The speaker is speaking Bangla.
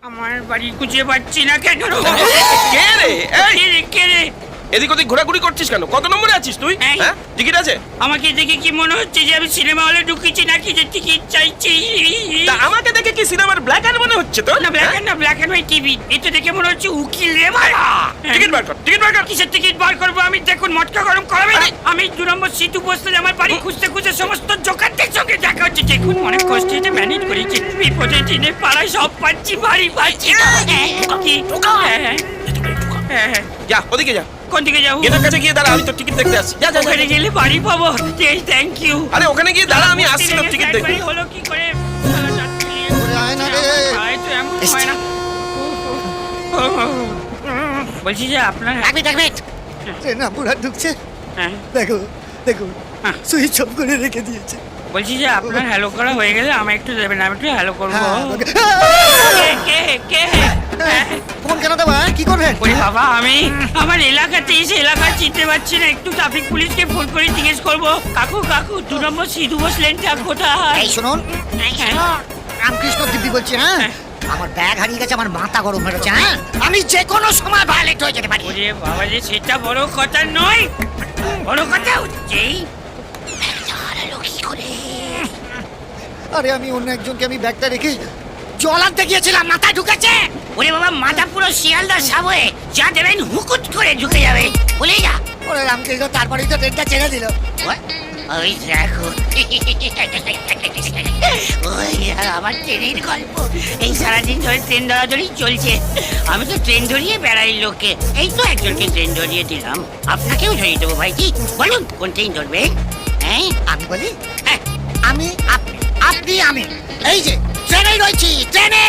আমার বাড়ি খুঁজে পাচ্ছি না কেন? কে রে? এই, কে রে? এদিক ওদিক ঘোরাঘুরি করছিস কেন? কত নম্বরে আছিস তুই? এই। হ্যাঁ, টিকিট আছে? আমাকে দেখে কি মনে হচ্ছে যে আমি সিনেমা হলে ঢুকেছি নাকি যে টিকিট চাইছি? তা আমাকে দেখে কি সিনেমার ব্ল্যাক অ্যান্ড মনে হচ্ছে তো? না ব্ল্যাক অ্যান্ড হোয়াইট টিভি। এটা দেখে মনে হচ্ছে উকিল রে ভাড়া। টিকিট বার কর, টিকিট বার কর। কিসের টিকিট বার করবো আমি? দেখুন মটকা গরম করাবে না। আরে। আমি 2 নম্বর সিটু বসতে আমার বাড়ি খুঁজতে খুঁজতে সমস্ত জোকারদের সঙ্গে দেখা হচ্ছে। দেখুন অনেক কষ্টে এটা ম্যানেজ করেছি। বিপদে দিনে পাড়ায় সব পাচ্ছি, বাড়ি পাচ্ছি না। কি? হ্যাঁ। যা, ওদিকে যা। কোন দিকে যাবো? গেটের কাছে গিয়ে দাঁড়া, আমি তো টিকিট দেখতে আসছি। যা, যা, যা। ওখানে গেলে বাড়ি পাবো? Thank you. আরে ওখানে গিয়ে দাঁড়া, আমি আসছি তো টিকিট দেখতে। হলো কি করে? আয় না রে। তো এমন হয় না। বলছি যে আপনার ট্রেন আপুরা ঢুকছে, হ্যাঁ, দেখো দেখো হ্যাঁ। সুইচ অফ করে রেখে দিয়েছে। বলছি যে আপনার হ্যালো করা হয়ে গেলে আমায় একটু দেবেন, আমি একটু হ্যালো করবো। হ্যাঁ, কে? ফোন কেন দেবো? কি করবেন? ওরে বাবা, আমি আমার এলাকাতে এসে এলাকা চিনতে পারছি না। একটু ট্রাফিক পুলিশকে ফোন করে জিজ্ঞেস করবো। কাকু 2 নম্বর সিধু বস লেনটা কোথায়? এই শুনুন, রামকৃষ্ণ দিব্যি বলছি। হ্যাঁ, আমার ব্যাগ হারিয়ে গেছে, আমার মাথা গরম হয়ে গেছে। হ্যাঁ, আমি যে কোনো সময় ভায়োলেট হয়ে যেতে পারি। ওরে বাবা যে সেটা বড় কথা নয়, বড় কথা হচ্ছে আরে আমি অন্য একজনকে আমি ব্যাগটা রেখে জল আনতে গিয়েছিলাম, মাথায় ঢুকেছে। ওরে বাবা মাথা পুরো শিয়ালদার সাবয়ে যা দেবেন হুকুট করে ঢুকে যাবে, বলে যা। ওরে রামকৃষ্ণ, তারপরেই তো ট্রেনটা ছেড়ে দিল। ওই দেখো ওই আমার ট্রেনের গল্প। এই সারাদিন ধরে ট্রেন ধরাধরি চলছে। আমি তো ট্রেন ধরিয়ে বেড়াই লোককে। এই তো একজনকে ট্রেন ধরিয়ে দিলাম, আপনাকেও ধরিয়ে দেবো ভাইজি। বলুন কোন ট্রেন ধরবে? হ্যাঁ আমি বলি, হ্যাঁ, আমি আপনি, আপনি আমি, এই যে ট্রেনেই রয়েছি, ট্রেনে।